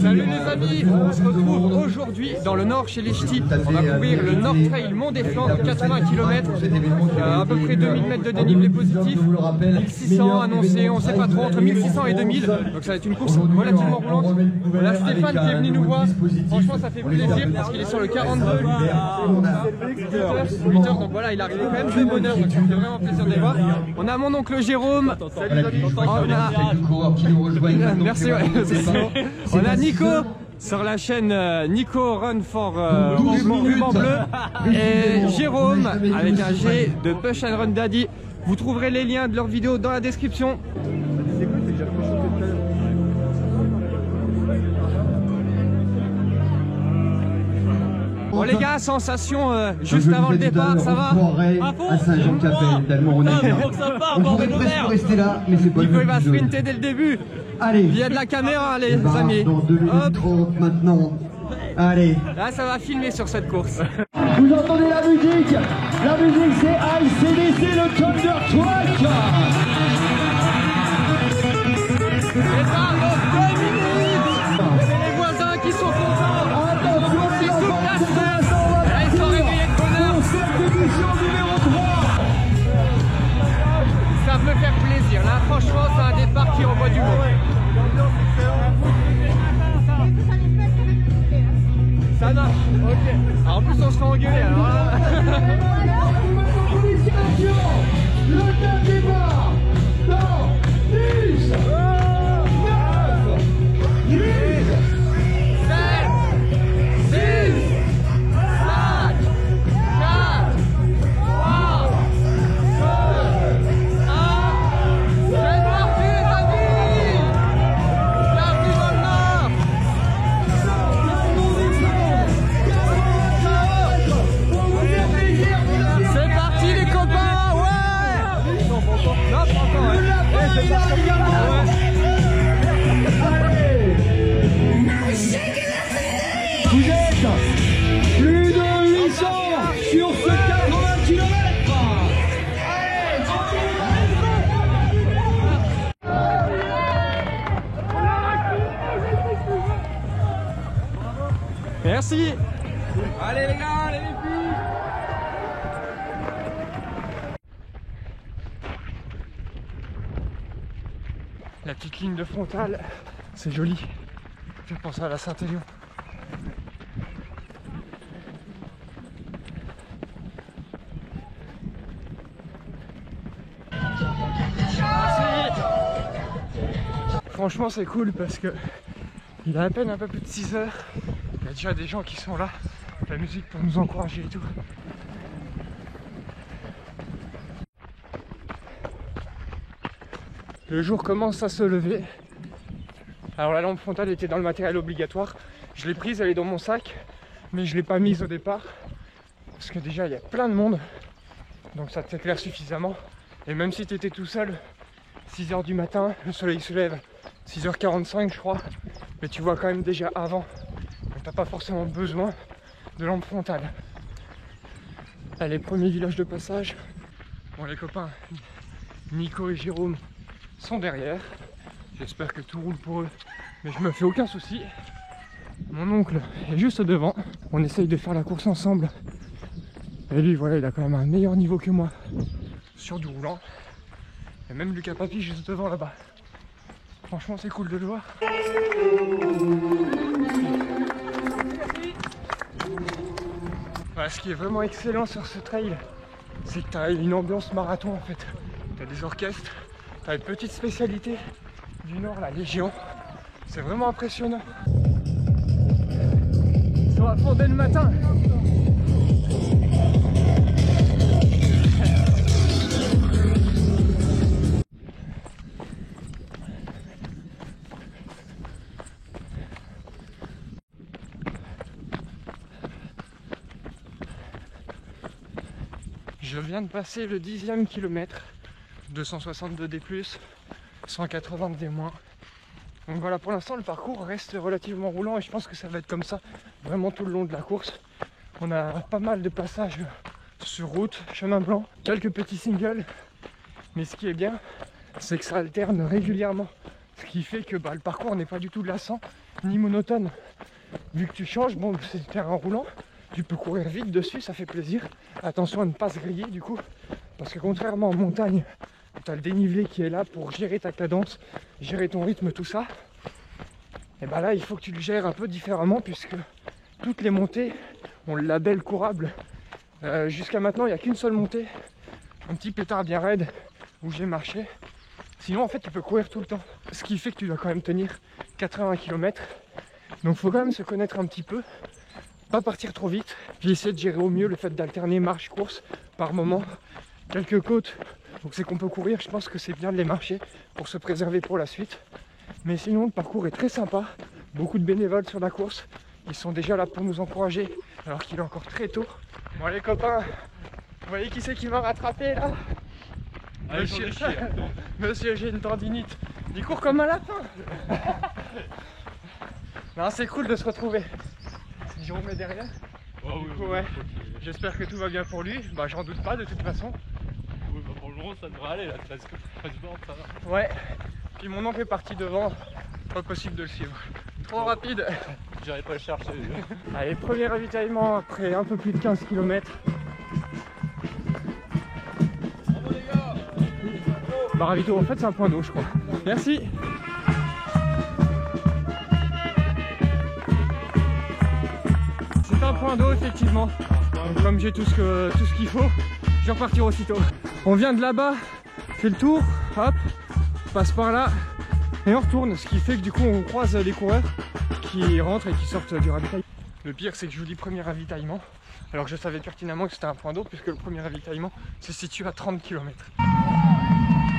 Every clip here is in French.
Salut les amis, on se retrouve aujourd'hui dans le nord chez les Ch'tis. On va couvrir le Nord Trail Mont des Flandres, 80 km, à peu près 2000 mètres de dénivelé positif, 1600 annoncés, on ne sait pas trop, entre 1600 et 2000, donc ça va être une course relativement roulante. On a Stéphane qui est venu nous voir, franchement ça fait plaisir parce qu'il est sur le 42, lui, 8 heures, donc voilà, il arrive quand même de bonne heure, donc ça fait vraiment plaisir de les voir. On a mon oncle Jérôme, merci, ouais, on a Nico sur la chaîne Nico Run for Ruban Bleu et Jérôme avec un G de Push and Run Daddy. Vous trouverez les liens de leurs vidéos dans la description. Bon les gars, sensation juste avant le départ, ça va? À Saint-Jean-Capelle, tellement on est bien. On pourrait presque rester là, mais c'est pas le Nico but il va du jeu. sprinter dès le début. Allez, Il y a de la caméra les amis. dans 2 minutes 30 maintenant. Allez. Là ça va filmer sur cette course. Vous entendez la musique? La musique c'est ACDC, le Thunderstruck. Et ça, dans 2 minutes. C'est les voisins qui sont contents. Attention, C'est les toute enfants, la c'est semaine. Vincent, on va Et là ils sont réveillés de bonheur. pour cette édition numéro 3. Ça peut faire plaisir. Là franchement c'est un départ qui envoie du monde. Ça marche, ok. Alors, en plus on se fait engueuler alors là. Le temps démarre dans 10, 9, 8, 7, 6, 5, 4, 3, 2, 1. C'est parti les amis. Bienvenue dans le Nord. C'est parti les copains, ouais. Non, pas encore, ouais. C'est parti. vous êtes plus de 800 sur ce 80 km. Merci. Allez les gars, allez les filles. La petite ligne de frontale, c'est joli. Ça fait penser à la Saint-Élion. Merci. Franchement c'est cool parce que il a à peine un peu plus de 6 heures. Il y a déjà des gens qui sont là, la musique pour nous encourager et tout. Le jour commence à se lever. Alors la lampe frontale était dans le matériel obligatoire. Je l'ai prise, elle est dans mon sac, mais je ne l'ai pas mise au départ. Parce que déjà il y a plein de monde. Donc ça t'éclaire suffisamment. Et même si tu étais tout seul, 6 h du matin, le soleil se lève 6h45 je crois. Mais tu vois quand même déjà avant. Donc t'as pas forcément besoin de lampe frontale. Allez, premier village de passage. Bon les copains, Nico et Jérôme sont derrière. J'espère que tout roule pour eux, mais je me fais aucun souci. Mon oncle est juste devant. On essaye de faire la course ensemble. Et lui, voilà, il a quand même un meilleur niveau que moi sur du roulant. Et même Lucas Papy juste devant là-bas. Franchement, c'est cool de le voir. Voilà, ce qui est vraiment excellent sur ce trail, c'est que tu as une ambiance marathon en fait. Tu as des orchestres, tu as une petite spécialité du Nord, la Légion. C'est vraiment impressionnant. Sur la fondée le matin. Je viens de passer le 10e kilomètre, 262 D+, 180 D-. Donc voilà, pour l'instant le parcours reste relativement roulant et je pense que ça va être comme ça vraiment tout le long de la course. On a pas mal de passages sur route, chemin blanc, quelques petits singles, mais ce qui est bien, c'est que ça alterne régulièrement Ce qui fait que le parcours n'est pas du tout lassant ni monotone. Vu que tu changes, bon c'est du terrain roulant, tu peux courir vite dessus, ça fait plaisir. Attention à ne pas se griller du coup, parce que contrairement en montagne, tu as le dénivelé qui est là pour gérer ta cadence, gérer ton rythme, tout ça. Et là il faut que tu le gères un peu différemment puisque toutes les montées ont le label courable. Jusqu'à maintenant il n'y a qu'une seule montée, un petit pétard bien raide où j'ai marché. Sinon en fait tu peux courir tout le temps. Ce qui fait que tu dois quand même tenir 80 km. Donc il faut quand même se connaître un petit peu, pas partir trop vite, puis essayer de gérer au mieux le fait d'alterner marche-course par moment. Quelques côtes, donc c'est qu'on peut courir, je pense que c'est bien de les marcher pour se préserver pour la suite. Mais sinon le parcours est très sympa, beaucoup de bénévoles sur la course, ils sont déjà là pour nous encourager alors qu'il est encore très tôt. Bon les copains, vous voyez qui c'est qui m'a rattrapé là? Monsieur, monsieur j'ai une tendinite, il court comme un lapin. Non, c'est cool de se retrouver. Jérôme est derrière. Oh, du coup, ouais. J'espère que tout va bien pour lui. J'en doute pas de toute façon. Oui, pour le moment ça devrait aller là, 13 bornes ça va. Ouais. Puis mon oncle est parti devant. Pas possible de le suivre. Trop rapide. J'irai pas le chercher. Allez, premier ravitaillement après un peu plus de 15 km. Bravo les gars. Ravito, en fait c'est un point d'eau je crois. Merci. C'est un point d'eau effectivement. Donc, comme j'ai tout ce qu'il faut, je vais repartir aussitôt. On vient de là-bas, fait le tour, hop, on passe par là et on retourne. Ce qui fait que du coup on croise les coureurs qui rentrent et qui sortent du ravitaillement. Le pire c'est que je vous dis premier ravitaillement, alors que je savais pertinemment que c'était un point d'eau puisque le premier ravitaillement se situe à 30 km.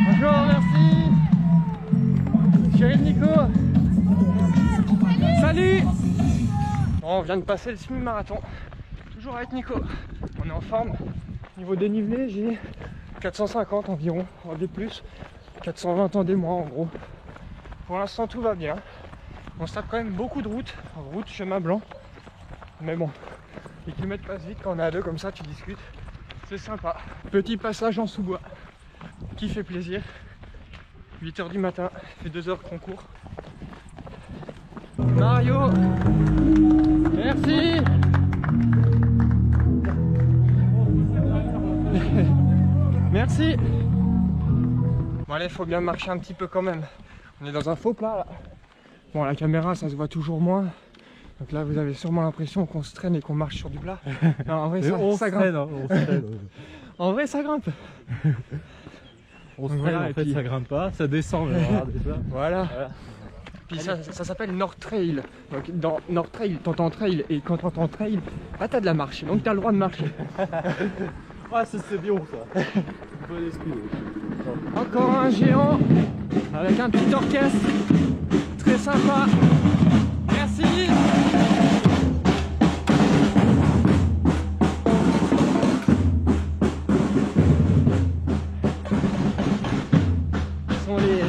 Bonjour, merci. Chérie de Nico. Salut. Bon, on vient de passer le semi-marathon. Toujours avec Nico. On est en forme. Niveau dénivelé, j'ai 450 environ en D+, 420 en D- en gros. Pour l'instant, tout va bien. On se tape quand même beaucoup de routes. Route, chemin blanc. Mais bon, les kilomètres passent vite quand on est à deux comme ça, tu discutes. C'est sympa. Petit passage en sous-bois qui fait plaisir. 8 h du matin, ça fait 2 heures qu'on court. Mario, merci. Merci. Bon allez, faut bien marcher un petit peu quand même. On est dans un faux plat là. Bon, la caméra ça se voit toujours moins. Donc là vous avez sûrement l'impression qu'on se traîne et qu'on marche sur du plat. Non, en vrai ça grimpe. En vrai ça grimpe. On se traîne, en fait ça grimpe pas, ça descend déjà. Voilà. Puis ça s'appelle Nord Trail. Donc dans Nord Trail, t'entends trail et quand t'entends trail, t'as de la marche. Donc t'as le droit de marcher. Ah ça c'est bien ça. Bon esprit. Encore un géant avec un petit orchestre. Très sympa. Merci. Les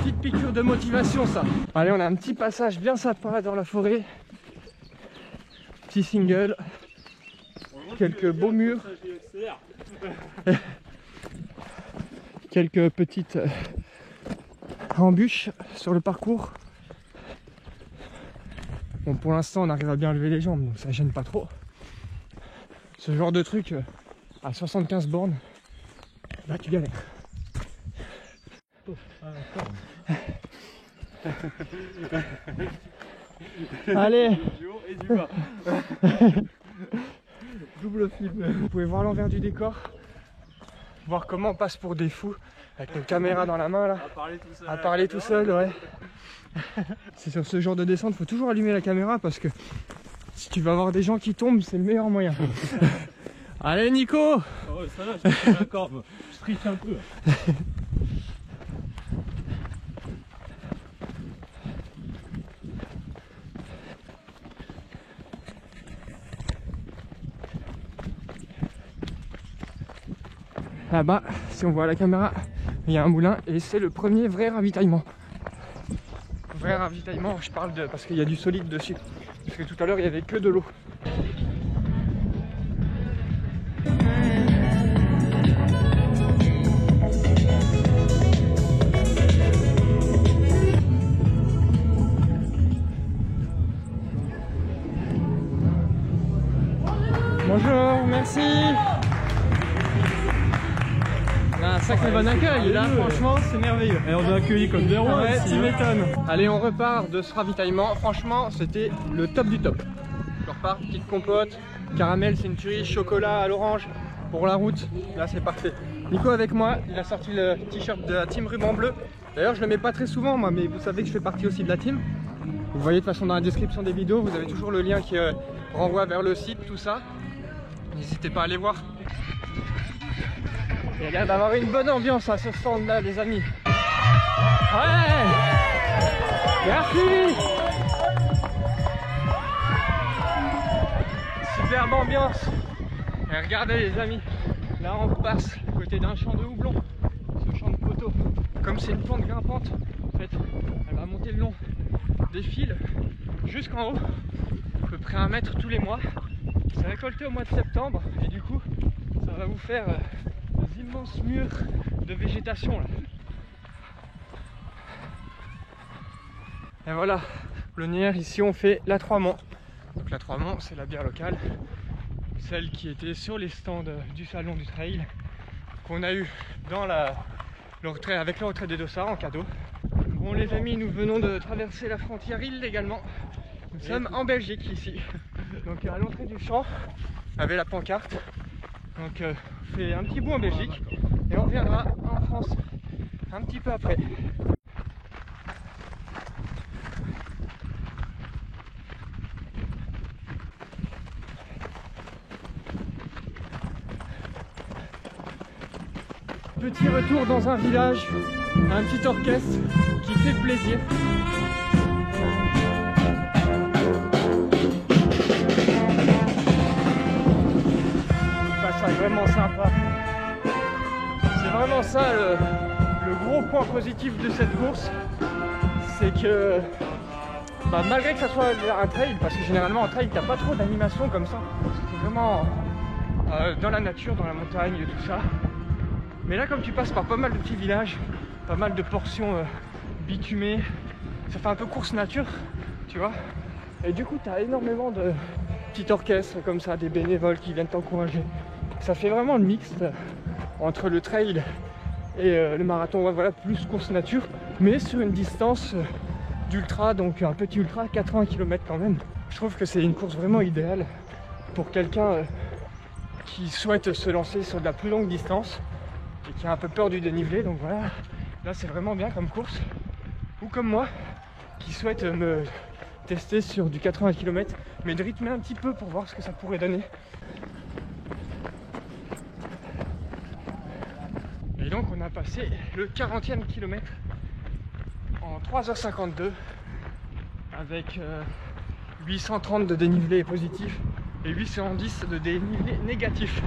petites piqûres de motivation ça. Allez, on a un petit passage bien sympa dans la forêt. Petit single. Quelques beaux murs. Quelques petites embûches sur le parcours. Bon, pour l'instant on arrive à bien lever les jambes donc ça gêne pas trop. Ce genre de truc à 75 bornes, là tu galères. Allez. Double film. Vous pouvez voir l'envers du décor, voir comment on passe pour des fous avec nos caméras dans la main là, à parler tout seul, ouais. C'est sur ce genre de descente, faut toujours allumer la caméra parce que si tu vas voir des gens qui tombent, c'est le meilleur moyen. Allez Nico. Oh, ça va, je suis d'accord, je triche un peu. Là-bas, si on voit la caméra, il y a un moulin et c'est le premier vrai ravitaillement. Vrai ravitaillement, je parle de parce qu'il y a du solide dessus. Parce que tout à l'heure, il n'y avait que de l'eau. Bonjour, merci. On a un sacré bon accueil, là franchement c'est merveilleux. Et on a accueilli comme des rois. Ouais, ici, tu hein. m'étonnes. Allez, on repart de ce ravitaillement. Franchement, c'était le top du top. Je repars, petite compote, caramel, c'est une tuerie, chocolat à l'orange pour la route. Là, c'est parfait. Nico avec moi, il a sorti le t-shirt de la team Ruban Bleu. D'ailleurs, je le mets pas très souvent, moi, mais vous savez que je fais partie aussi de la team. Vous voyez de toute façon dans la description des vidéos, vous avez toujours le lien qui renvoie vers le site, tout ça. N'hésitez pas à aller voir. Il y a l'air d'avoir une bonne ambiance à ce stand là, les amis. Ouais, merci. Superbe ambiance. Et regardez les amis, là on passe à côté d'un champ de houblon, ce champ de poteaux. Comme c'est une pente grimpante, en fait, elle va monter le long des fils jusqu'en haut, à peu près 1 mètre tous les mois. C'est récolté au mois de septembre et du coup, ça va vous faire des immenses murs de végétation là. Et voilà, Plonnières, ici on fait la Trois-Monts. Donc la Trois-Monts, c'est la bière locale, celle qui était sur les stands du salon du trail, qu'on a eu dans le retrait, avec le retrait des dossards en cadeau. Bon les amis, nous venons de traverser la frontière illégalement. Nous sommes en Belgique ici. Donc à l'entrée du champ, avec la pancarte. Donc on fait un petit bout en Belgique et on reviendra en France un petit peu après. Petit retour dans un village, un petit orchestre qui fait plaisir. Passage vraiment sympa. C'est vraiment ça le gros point positif de cette course, c'est que malgré que ça soit un trail, parce que généralement en trail t'as pas trop d'animation comme ça, c'est vraiment dans la nature, dans la montagne et tout ça. Mais là, comme tu passes par pas mal de petits villages, pas mal de portions bitumées, ça fait un peu course nature, tu vois. Et du coup, tu as énormément de petits orchestres comme ça, des bénévoles qui viennent t'encourager. Ça fait vraiment le mixte entre le trail et le marathon, ouais, voilà, plus course nature, mais sur une distance d'ultra, donc un petit ultra, 80 km quand même. Je trouve que c'est une course vraiment idéale pour quelqu'un qui souhaite se lancer sur de la plus longue distance et qui a un peu peur du dénivelé. Donc voilà, là c'est vraiment bien comme course. Ou comme moi qui souhaite me tester sur du 80 km, mais de rythmer un petit peu pour voir ce que ça pourrait donner. Et donc on a passé le 40e kilomètre en 3h52 avec 830 de dénivelé positif et 810 de dénivelé négatif.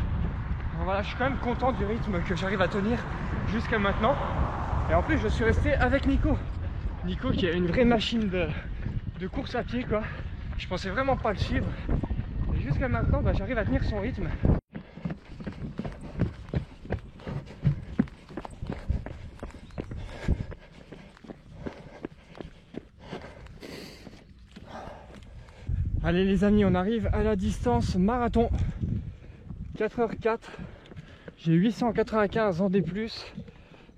Donc voilà, je suis quand même content du rythme que j'arrive à tenir jusqu'à maintenant. Et en plus je suis resté avec Nico. Nico qui a une vraie machine de course à pied quoi. Je pensais vraiment pas le suivre. Et jusqu'à maintenant j'arrive à tenir son rythme. Allez les amis, on arrive à la distance marathon. 4h04. J'ai 895 en D+,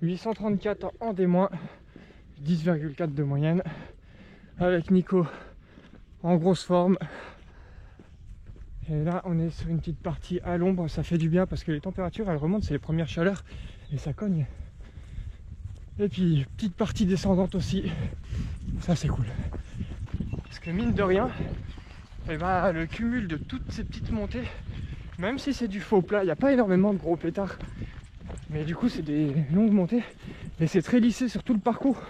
834 en D-, 10,4 de moyenne. Avec Nico en grosse forme. Et là on est sur une petite partie à l'ombre, ça fait du bien parce que les températures elles remontent, c'est les premières chaleurs et ça cogne. Et puis petite partie descendante aussi, ça c'est cool. Parce que mine de rien, et le cumul de toutes ces petites montées, même si c'est du faux plat, il n'y a pas énormément de gros pétards. Mais du coup c'est des longues montées et c'est très lissé sur tout le parcours.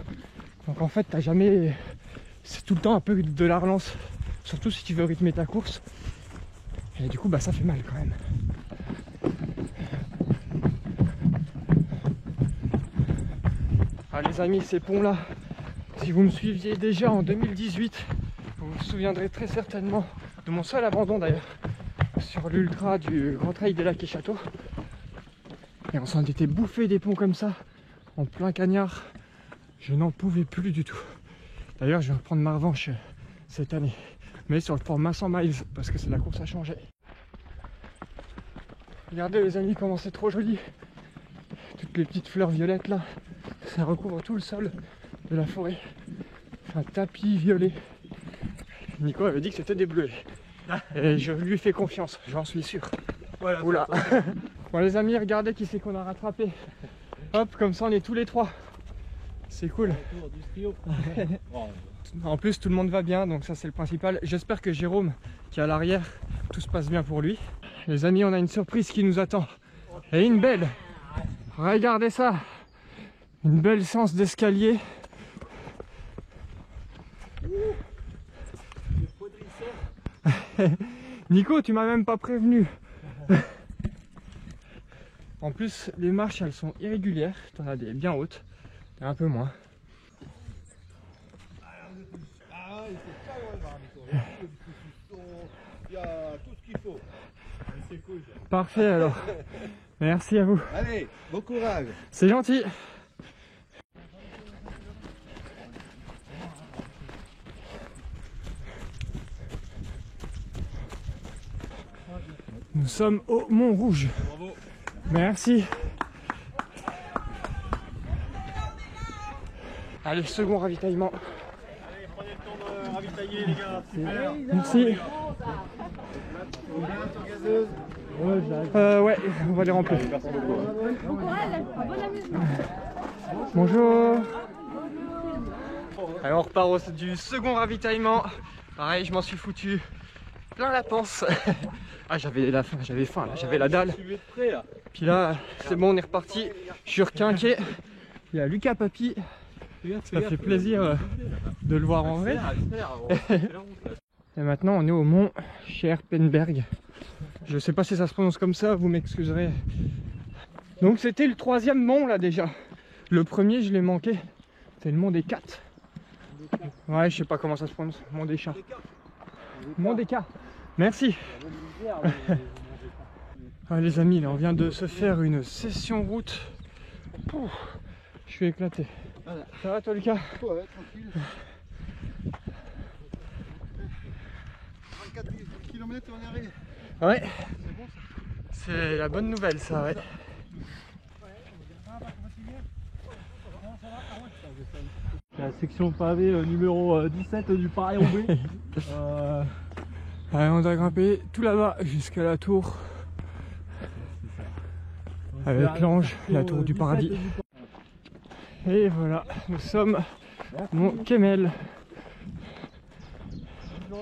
Donc en fait t'as jamais... c'est tout le temps un peu de la relance. Surtout si tu veux rythmer ta course. Et du coup ça fait mal quand même. Ah les amis, ces ponts là, si vous me suiviez déjà en 2018, vous vous souviendrez très certainement de mon seul abandon d'ailleurs sur l'ultra du Grand Trail des Lacs et Châteaux. Et on s'en était bouffé des ponts comme ça, en plein cagnard. Je n'en pouvais plus du tout. D'ailleurs je vais reprendre ma revanche cette année, mais sur le format 100 miles, parce que c'est la course à changer. Regardez les amis comment c'est trop joli. Toutes les petites fleurs violettes là, ça recouvre tout le sol de la forêt. Un tapis violet. Nico avait dit que c'était des bleuets. Et je lui fais confiance, j'en suis sûr. Voilà. Oula. Bon les amis, regardez qui c'est qu'on a rattrapé. Hop, comme ça on est tous les trois. C'est cool. En plus tout le monde va bien, donc ça c'est le principal. J'espère que Jérôme qui est à l'arrière, tout se passe bien pour lui. Les amis, on a une surprise qui nous attend. Et une belle. Regardez ça. Une belle séance d'escalier. Nico, tu m'as même pas prévenu. En plus, les marches elles sont irrégulières. T'en as des bien hautes et un peu moins. Il y a tout ce qu'il faut. Parfait alors. Merci à vous. Allez, bon courage. C'est gentil. Nous sommes au Mont Rouge. Bravo. Merci. Allez, second ravitaillement. Allez, prenez le temps de ravitailler les gars. Super. Merci. Ouais, on va les remplir. Bon courage, bon amusement. Bonjour. Alors on repart du second ravitaillement. Pareil, je m'en suis foutu plein la panse. Ah, j'avais faim, là, j'avais la dalle. Puis là, c'est bon, on est reparti. Je suis requinqué. Il y a Lucas Papy. Ça fait plaisir de le voir en vrai. Et maintenant, on est au mont Scherpenberg. Je sais pas si ça se prononce comme ça, vous m'excuserez. Donc c'était le troisième mont là déjà. Le premier, je l'ai manqué. C'est le mont des Cats. Ouais, je sais pas comment ça se prononce. Mont des Chats. Mont des Cats. Merci. Ah, les amis, là, on vient de se faire une session route. Pouh, je suis éclaté. Ça va toi Lucas? Ouais, tranquille. 34 km on est arrivé. Ouais. C'est la bonne nouvelle ça, ouais. La section pavée numéro 17 du Paris-Roubaix. Allez, on doit grimper tout là-bas jusqu'à la tour. Avec l'ange, la tour du paradis. Et voilà, nous sommes Mont Kemmel. Au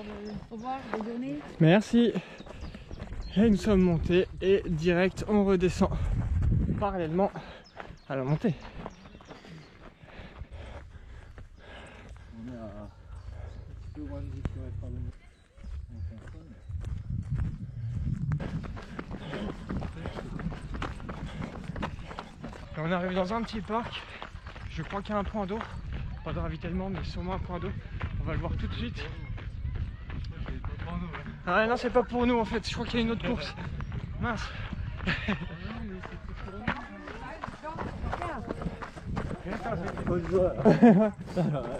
revoir, bonne journée. Merci. Et nous sommes montés et direct on redescend parallèlement à la montée. On est à 2 moins de 10 km par minute. On arrive dans un petit parc. Je crois qu'il y a un point d'eau. Pas de ravitaillement, mais sûrement un point d'eau. On va le voir tout de suite. Ah ouais, non, c'est pas pour nous en fait. Je crois qu'il y a une autre course. Mince.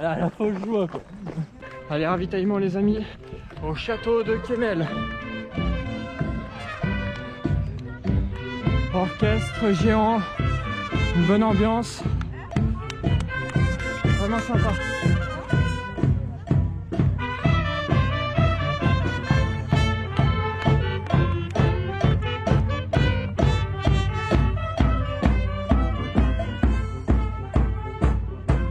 La fausse joie quoi. Allez, ravitaillement les amis, au château de Kemmel. Orchestre géant, une bonne ambiance, vraiment sympa.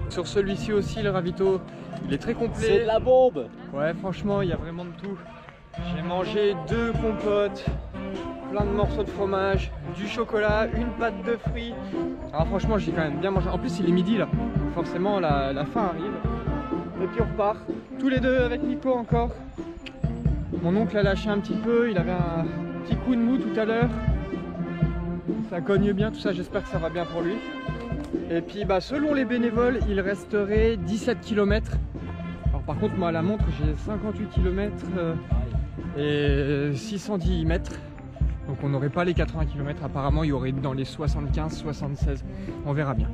Sur celui-ci aussi, le ravito, il est très complet. C'est de la bombe. Ouais, franchement, il y a vraiment de tout. J'ai mangé 2 compotes, plein de morceaux de fromage, du chocolat, une pâte de fruits. Alors franchement, j'ai quand même bien mangé. En plus, il est midi là, donc forcément la faim arrive. Et puis on repart, tous les deux avec Nico encore. Mon oncle a lâché un petit peu, il avait un petit coup de mou tout à l'heure. Ça cogne bien, tout ça, j'espère que ça va bien pour lui. Et puis bah, selon les bénévoles, il resterait 17 km. Alors par contre, moi à la montre, j'ai 58 km et 610 mètres. Donc on n'aurait pas les 80 km. Apparemment, il y aurait dans les 75, 76. On verra bien.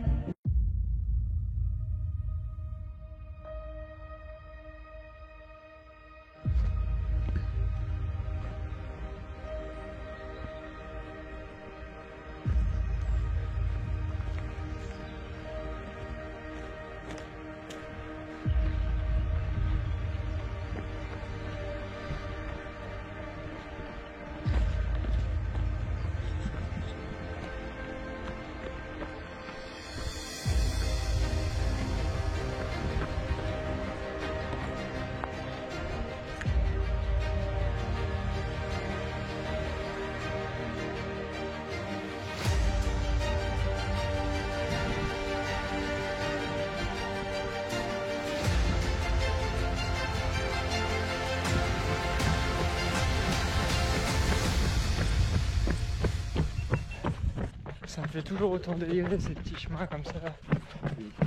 Ça me fait toujours autant délirer ces petits chemins comme ça.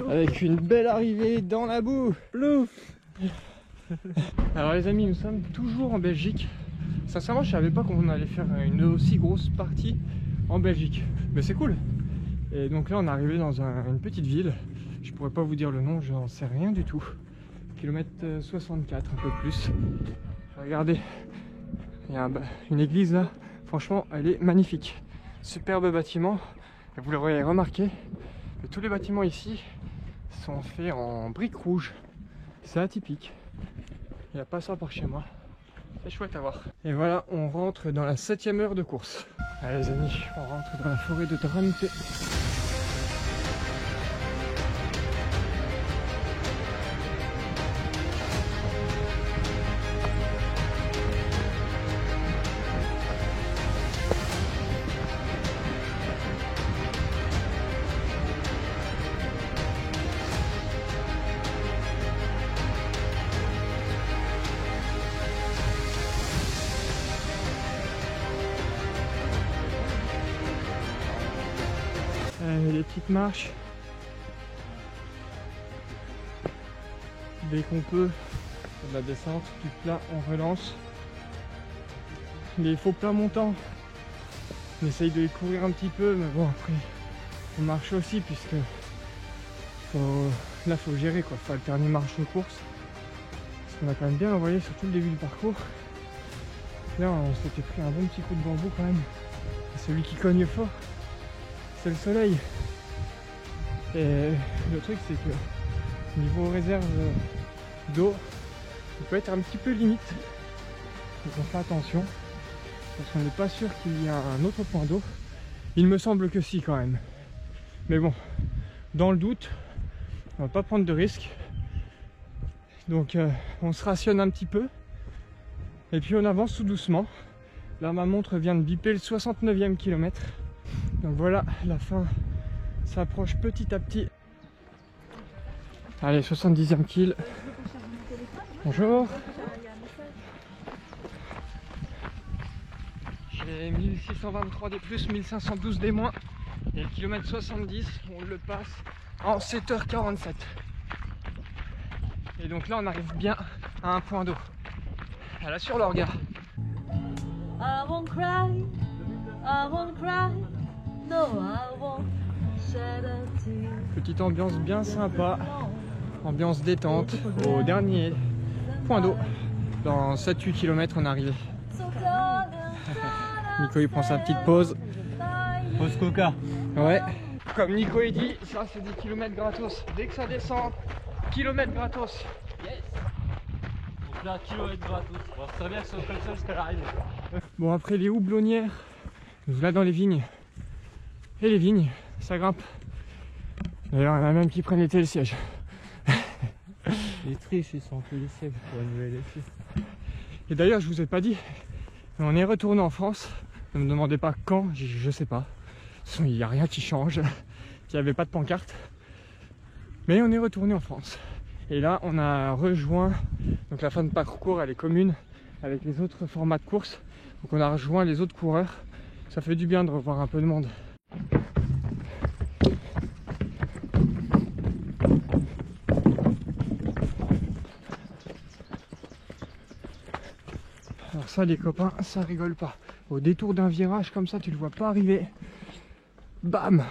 Avec une belle arrivée dans la boue. Plouf. Alors les amis, nous sommes toujours en Belgique. Sincèrement, je savais pas qu'on allait faire une aussi grosse partie en Belgique. Mais c'est cool. Et donc là, on est arrivé dans une petite ville. Je pourrais pas vous dire le nom, j'en sais rien du tout. Kilomètre 64, un peu plus. Regardez, il y a une église là. Franchement, elle est magnifique. Superbe bâtiment. Et vous l'aurez remarqué, tous les bâtiments ici sont faits en briques rouges. C'est atypique. Il n'y a pas ça par chez moi. C'est chouette à voir. Et voilà, on rentre dans la 7e heure de course. Allez les amis, on rentre dans la forêt de Drenthe. Les petites marches. Dès qu'on peut, de la descente, du plat, on relance. Les faux plats montants, on essaye de les courir un petit peu, mais bon après on marche aussi puisque là faut gérer quoi, faut alterner marche et course. Parce qu'on a quand même bien envoyé sur tout le début du parcours. Là on s'était pris un bon petit coup de bambou quand même. Et celui qui cogne fort, c'est le soleil. Et le truc c'est que niveau réserve d'eau, il peut être un petit peu limite. Donc on fait attention, parce qu'on n'est pas sûr qu'il y a un autre point d'eau. Il me semble que si quand même. Mais bon, dans le doute, on va pas prendre de risques. Donc on se rationne un petit peu. Et puis on avance tout doucement. Là ma montre vient de biper le 69e kilomètre. Donc voilà, la fin s'approche petit à petit. Allez, 70e kill. Bonjour. J'ai 1623 des plus, 1512 des moins. Et le kilomètre 70, on le passe en 7h47. Et donc là, on arrive bien à un point d'eau. À la Sur-l'Orga. I won't cry, I won't cry, no I won't shed a tear. Petite ambiance bien sympa, ambiance détente au dernier point d'eau. Dans 7-8 km on est arrivé. Nico il prend sa petite pause. Pause coca. Ouais. Comme Nico il dit, ça c'est 10 km gratos. Dès que ça descend, kilomètre gratos. Yes. Donc là, kilomètre gratos. Bon, c'est très bien que ce soit comme ça jusqu'à l'arrivée. Bon après les houblonnières, nous voilà dans les vignes. Et les vignes, ça grimpe. D'ailleurs il y en a même qui prennent les télésièges. Les triches ils sont un peu laissés pour annuler les filles. Et d'ailleurs je vous ai pas dit, mais on est retourné en France. Ne me demandez pas quand, je sais pas. Il n'y a rien qui change. Il n'y avait pas de pancarte. Mais on est retourné en France. Et là on a rejoint, donc la fin de parcours elle est commune avec les autres formats de course. Donc on a rejoint les autres coureurs. Ça fait du bien de revoir un peu de monde. Alors ça les copains, ça rigole pas. Au détour d'un virage comme ça, tu le vois pas arriver. Bam!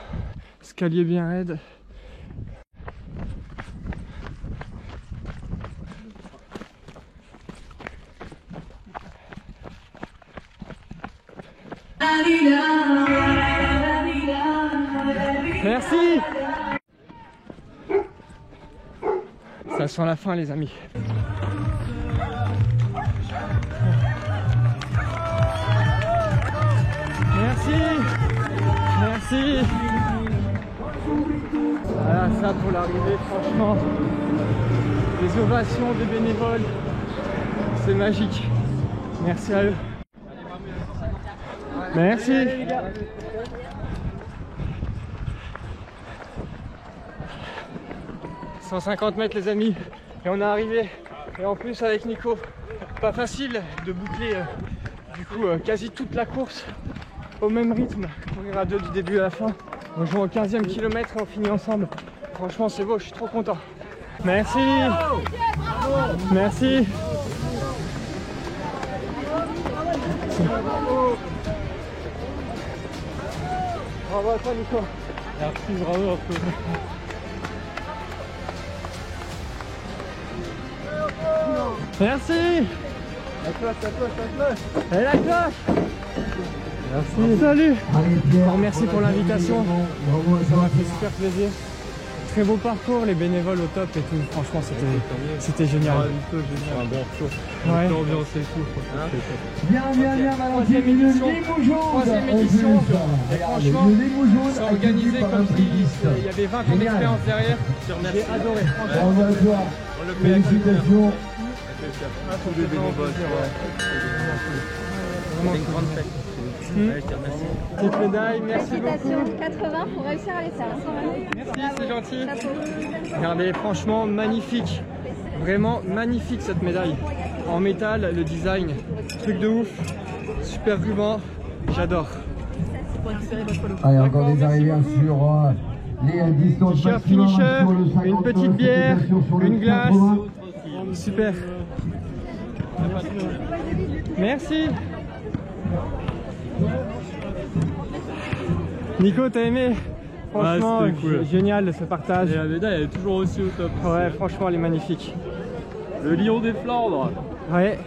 Escalier bien raide. Merci! Ça sent la fin les amis. Merci! Merci! Voilà ça pour l'arrivée, franchement. Les ovations des bénévoles, c'est magique. Merci à eux. Merci! 150 mètres les amis, et on est arrivé. Et en plus avec Nico, pas facile de boucler du coup quasi toute la course au même rythme, courir à deux du début à la fin. On joue au 15e kilomètre et on finit ensemble. Franchement, c'est beau, je suis trop content. Merci. Merci. Bravo à toi, Nico. Merci, bravo. Merci. La cloche, la cloche, la cloche. Et la cloche. Merci. Salut. Encore merci pour l'invitation. Ça m'a fait super plaisir. Très beau parcours, les bénévoles au top et tout. Franchement, c'était génial. Un bon retour. Ouais. L'ambiance et tout. Bien, Troisième édition. Troisième édition. Et franchement, c'est organisé comme s'il y avait 20 ans d'expérience derrière. J'ai adoré. Franchement, Bravo à toi. Félicitations. Tous les bénévoles. vraiment une grande fête. Petite médaille, merci beaucoup. 80 pour réussir à les faire. Merci, c'est gentil. Regardez, franchement, magnifique. Vraiment magnifique cette médaille. En métal, le design, truc de ouf. Super ruban, j'adore. Allez, encore des arrivées sur les distances T-shirt maximum, finisher, sur le 50, une petite bière, sur le une glace. 80. Super. Merci. Nico, t'as aimé? Franchement, c'était cool. Génial ce partage. Et la médaille elle est toujours aussi au top. Ouais, franchement, elle est magnifique. Le lion des Flandres. Ouais.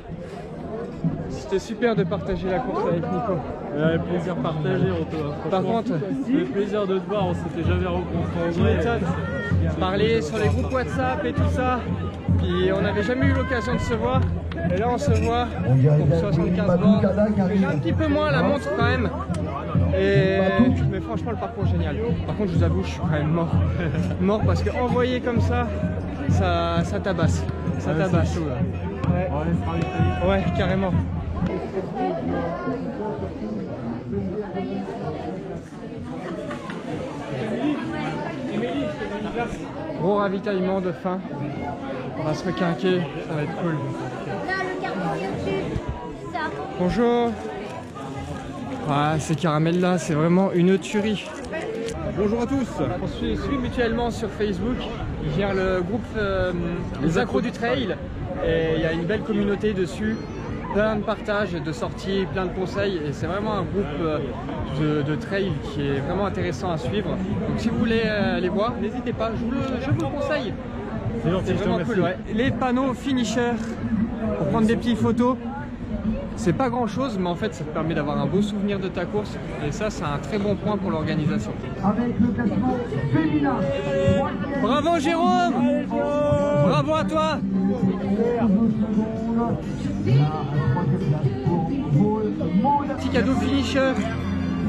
C'était super de partager la course avec Nico. Ouais, plaisir partagé, Antoine. Par contre, le plaisir de te voir, on s'était jamais rencontrés en tu vrai. m'étonnes. Parler sur les groupes WhatsApp et tout ça. Puis on n'avait jamais eu l'occasion de se voir. Et là on se voit On dirait pour 75 bornes. J'ai un petit peu moins la montre quand même. Mais franchement le parcours génial. Par contre je vous avoue je suis quand même mort. Mort parce que envoyer comme ça tabasse. Ça tabasse. Ouais. Ouais, carrément. Gros ravitaillement de fin. On va se requinquer, ça va être cool. Là, le carton YouTube. Ça. Bonjour. Ah, ces caramels là, c'est vraiment une tuerie. Bonjour à tous. On se suit mutuellement sur Facebook. Il gère le groupe Les Accros du Trail. Et il y a une belle communauté dessus. Plein de partages, de sorties, plein de conseils. Et c'est vraiment un groupe de trail qui est vraiment intéressant à suivre. Donc si vous voulez les voir, n'hésitez pas, je vous le conseille. C'est vraiment cool. Ouais. Les panneaux finisher pour prendre des petites photos. C'est pas grand chose, mais en fait ça te permet d'avoir un beau souvenir de ta course. Et ça, c'est un très bon point pour l'organisation. Avec le classement féminin. Bravo Jérôme! Bravo à toi! Petit cadeau finisher.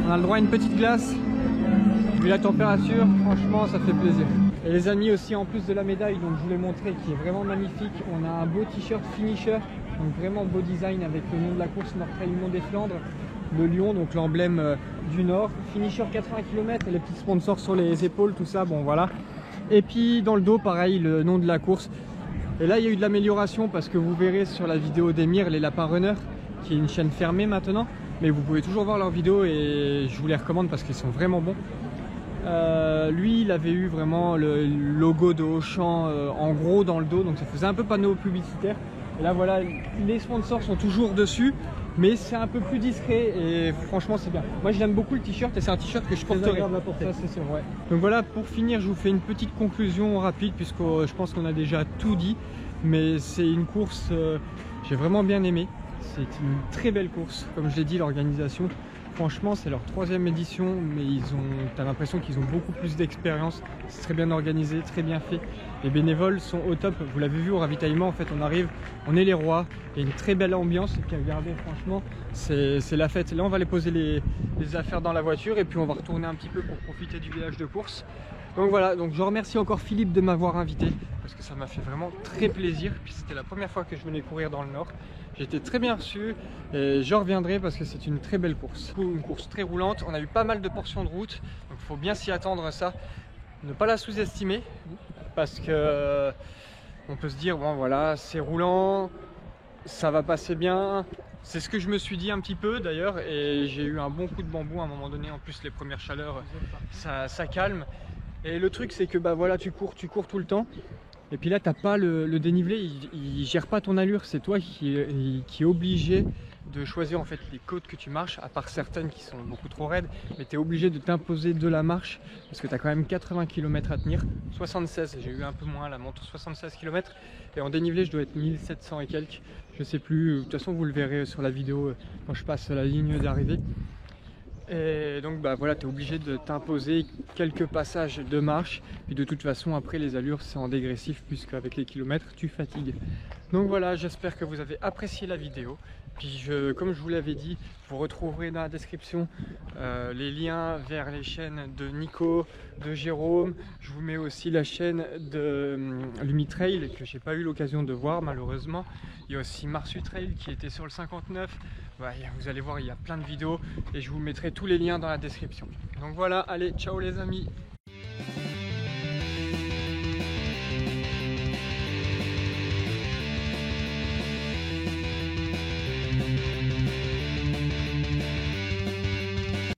On a le droit à une petite glace. Vu la température, franchement ça fait plaisir. Et les amis aussi, en plus de la médaille, donc je vous l'ai montré, qui est vraiment magnifique, on a un beau t-shirt finisher, donc vraiment beau design avec le nom de la course Nord-Trail Mont des Flandres, le lion, donc l'emblème du Nord, finisher 80 km et les petits sponsors sur les épaules, tout ça, bon voilà. Et puis dans le dos, pareil, le nom de la course. Et là, il y a eu de l'amélioration parce que vous verrez sur la vidéo d'Emir, les Lapins Runners, qui est une chaîne fermée maintenant, mais vous pouvez toujours voir leurs vidéos et je vous les recommande parce qu'ils sont vraiment bons. Lui il avait eu vraiment le logo de Auchan en gros dans le dos, donc ça faisait un peu panneau publicitaire. Et là voilà, les sponsors sont toujours dessus, mais c'est un peu plus discret et franchement c'est bien. Moi j'aime beaucoup le t-shirt et c'est un t-shirt que je porterai. Ça c'est sûr, ouais. Donc voilà, pour finir je vous fais une petite conclusion rapide puisque je pense qu'on a déjà tout dit, mais c'est une course j'ai vraiment bien aimé. C'est une très belle course, comme je l'ai dit, l'organisation. Franchement, c'est leur 3e édition, mais t'as l'impression qu'ils ont beaucoup plus d'expérience. C'est très bien organisé, très bien fait. Les bénévoles sont au top. Vous l'avez vu au ravitaillement, en fait, on arrive, on est les rois. Il y a une très belle ambiance. Et puis regardez, franchement, c'est la fête. Là, on va aller poser les affaires dans la voiture et puis on va retourner un petit peu pour profiter du village de course. Donc voilà, donc je remercie encore Philippe de m'avoir invité parce que ça m'a fait vraiment très plaisir. Puis c'était la première fois que je venais courir dans le Nord. J'ai été très bien reçu et je reviendrai parce que c'est une très belle course. Une course très roulante, on a eu pas mal de portions de route, donc il faut bien s'y attendre à ça. Ne pas la sous-estimer parce que on peut se dire bon voilà, c'est roulant, ça va passer bien, C'est ce que je me suis dit un petit peu d'ailleurs, et j'ai eu un bon coup de bambou à un moment donné. En plus les premières chaleurs, ça calme. Et le truc c'est que bah voilà, tu cours tout le temps. Et puis là t'as pas le dénivelé, il gère pas ton allure, c'est toi qui est obligé de choisir en fait les côtes que tu marches, à part certaines qui sont beaucoup trop raides, mais tu es obligé de t'imposer de la marche parce que tu as quand même 80 km à tenir, 76, j'ai eu un peu moins la montre, 76 km, et en dénivelé je dois être 1700 et quelques, je sais plus, de toute façon vous le verrez sur la vidéo quand je passe la ligne d'arrivée. Et donc bah voilà, tu es obligé de t'imposer quelques passages de marche, et de toute façon après les allures c'est en dégressif puisque avec les kilomètres tu fatigues. Donc voilà, j'espère que vous avez apprécié la vidéo. Puis comme je vous l'avais dit, vous retrouverez dans la description les liens vers les chaînes de Nico, de Jérôme. Je vous mets aussi la chaîne de Lumitrail que j'ai pas eu l'occasion de voir malheureusement. Il y a aussi Marsutrail qui était sur le 59. Ouais, vous allez voir, il y a plein de vidéos et je vous mettrai tous les liens dans la description. Donc voilà, allez, ciao les amis!